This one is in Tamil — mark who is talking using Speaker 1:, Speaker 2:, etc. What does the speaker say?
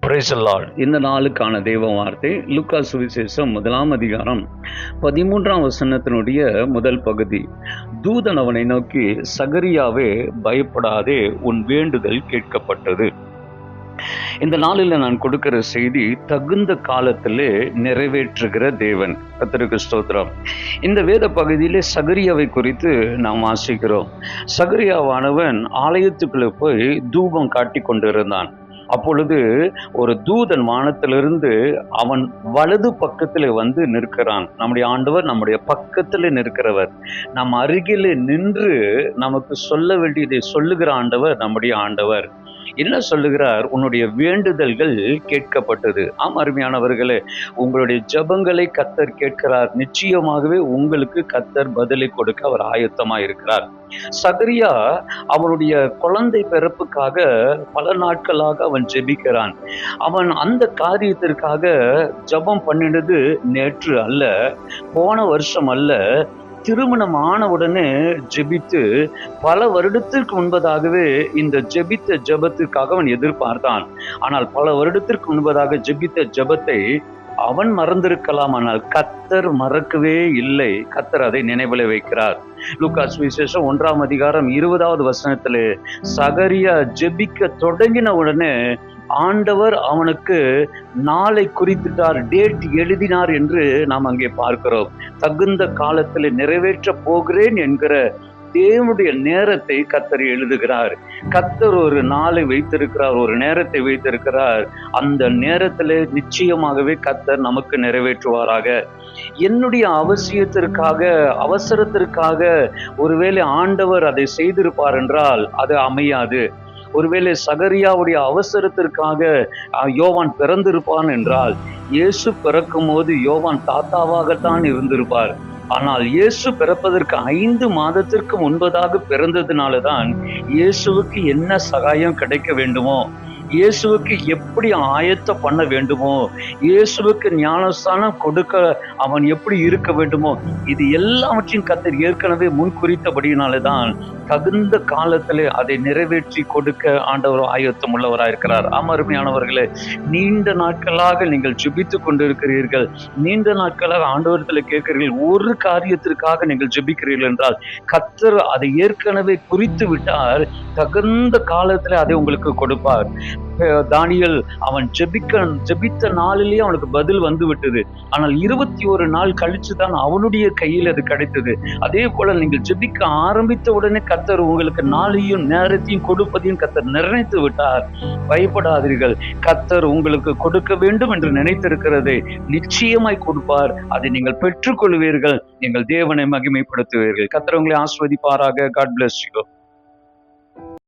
Speaker 1: Praise the Lord.
Speaker 2: இந்த நாளுக்கான தெய்வ வார்த்தை லூக்கா சுவிசேஷம் 1ஆம் அதிகாரம் 13ஆம் வசனத்தினுடைய முதல் பகுதி. தூதன் அவனை நோக்கி, சகரியாவே பயப்படாதே, உன் வேண்டுதல் கேட்கப்பட்டது. இந்த நாளில் நான் கொடுக்கிற செய்தி தகுந்த காலத்திலே நிறைவேற்றுகிற தேவன். கர்த்தருக்கு ஸ்தோத்திரம். இந்த வேத பகுதியிலே சகரியாவை குறித்து நாம் வாசிக்கிறோம். சகரியாவானவன் ஆலயத்துக்குள்ளே போய் தூபம் காட்டி கொண்டிருந்தான். அப்பொழுது ஒரு தூதன் வானத்திலிருந்து அவன் வலது பக்கத்தில் வந்து நிற்கிறான். நம்முடைய ஆண்டவர் நம்முடைய பக்கத்தில் நிற்கிறவர். நம் அருகில் நின்று நமக்கு சொல்ல வேண்டியதை சொல்லுகிற ஆண்டவர் நம்முடைய ஆண்டவர். என்ன சொல்லுகிறார்? உன்னுடைய வேண்டுதல்கள் கேட்கப்பட்டது. ஆம் அருமையானவர்களே, உங்களுடைய ஜெபங்களை கர்த்தர் கேட்கிறார். நிச்சயமாகவே உங்களுக்கு கர்த்தர் பதிலை கொடுக்க அவர் ஆயத்தமாக இருக்கிறார். சகரியா அவனுடைய குழந்தை பிறப்புக்காக பல நாட்களாக அவன் ஜெபிக்கிறான். அவன் அந்த காரியத்திற்காக ஜெபம் பண்ணினது நேற்று அல்ல, போன வருஷம் அல்ல, திருமணம் ஆனவுடனே ஜெபித்து பல வருடத்திற்கு முன்பதாகவே இந்த ஜெபித்த ஜெபத்திற்காக அவன் எதிர்பார்த்தான். ஆனால் பல வருடத்திற்கு முன்பதாக ஜெபித்த ஜெபத்தை அவன் மறந்திருக்கலாம், ஆனால் கர்த்தர் மறக்கவே இல்லை. கர்த்தர் அதை நினைவில் வைக்கிறார். லூக்கா சுவிசேஷம் 1ஆம் அதிகாரம் 20வது வசனத்திலே சகரியா ஜெபிக்க தொடங்கின உடனே ஆண்டவர் அவனுக்கு நாளை குறித்துட்டார், டேட் எழுதினார் என்று நாம் அங்கே பார்க்கிறோம். தகுந்த காலத்தில் நிறைவேற்ற போகிறேன் என்கிற தேவனுடைய நேரத்தை கர்த்தர் எழுதுகிறார். கர்த்தர் ஒரு நாளை வைத்திருக்கிறார், ஒரு நேரத்தை வைத்திருக்கிறார். அந்த நேரத்தில் நிச்சயமாகவே கர்த்தர் நமக்கு நிறைவேற்றுவாராக. என்னுடைய அவசியத்திற்காக, அவசரத்திற்காக ஒருவேளை ஆண்டவர் அதை செய்திருப்பார் என்றால் அது அமையாது. ஒருவேளை சகரியாவுடைய அவசரத்திற்காக யோவான் பிறந்திருப்பான் என்றால், இயேசு பிறக்கும் போது யோவான் தாத்தாவாகத்தான் இருந்திருப்பார். ஆனால் இயேசு பிறப்பதற்கு 5 மாதத்திற்கு முன்பதாக பிறந்ததுனாலதான் இயேசுவுக்கு என்ன சகாயம் கிடைக்க வேண்டுமோ, இயேசுவுக்கு எப்படி ஆயத்தம் பண்ண வேண்டுமோ, இயேசுவுக்கு ஞானஸ்தானம் கொடுக்க அவன் எப்படி இருக்க வேண்டுமோ, இது எல்லாவற்றையும் கர்த்தர் ஏற்கனவே முன் குறித்தபடியினால்தான் தகுந்த காலத்திலே அதை நிறைவேற்றி கொடுக்க ஆண்டவர் ஆயத்தம் உள்ளவராயிருக்கிறார். அருமையானவர்களே, நீண்ட நாட்களாக நீங்கள் ஜெபித்துக் கொண்டிருக்கிறீர்கள், நீண்ட நாட்களாக ஆண்டவரத்தில் கேட்கிறீர்கள், ஒரு காரியத்திற்காக நீங்கள் ஜெபிக்கிறீர்கள் என்றால் கர்த்தர் அதை ஏற்கனவே குறித்து விட்டார். தகுந்த காலத்தில் அதை உங்களுக்கு கொடுப்பார். தானியேல் அவன் ஜெபித்த நாளிலேயே அவனுக்கு பதில் வந்து விட்டது. ஆனால் 21 நாள் கழிச்சு தான் அவனுடைய கையில் அது கிடைத்தது. அதே போல நீங்கள் ஜெபிக்க ஆரம்பித்த உடனே கர்த்தர் உங்களுக்கு நாளையும் நேரத்தையும் கொடுப்பதையும் கர்த்தர் நிர்ணயித்து விட்டார். பயப்படாதீர்கள். கர்த்தர் உங்களுக்கு கொடுக்க வேண்டும் என்று நினைத்திருக்கிறதை நிச்சயமாய் கொடுப்பார். அதை நீங்கள் பெற்றுக்கொள்வீர்கள். நீங்கள் தேவனை மகிமைப்படுத்துவீர்கள். கர்த்தர் உங்களை ஆசீர்வதிப்பாராக. God bless you.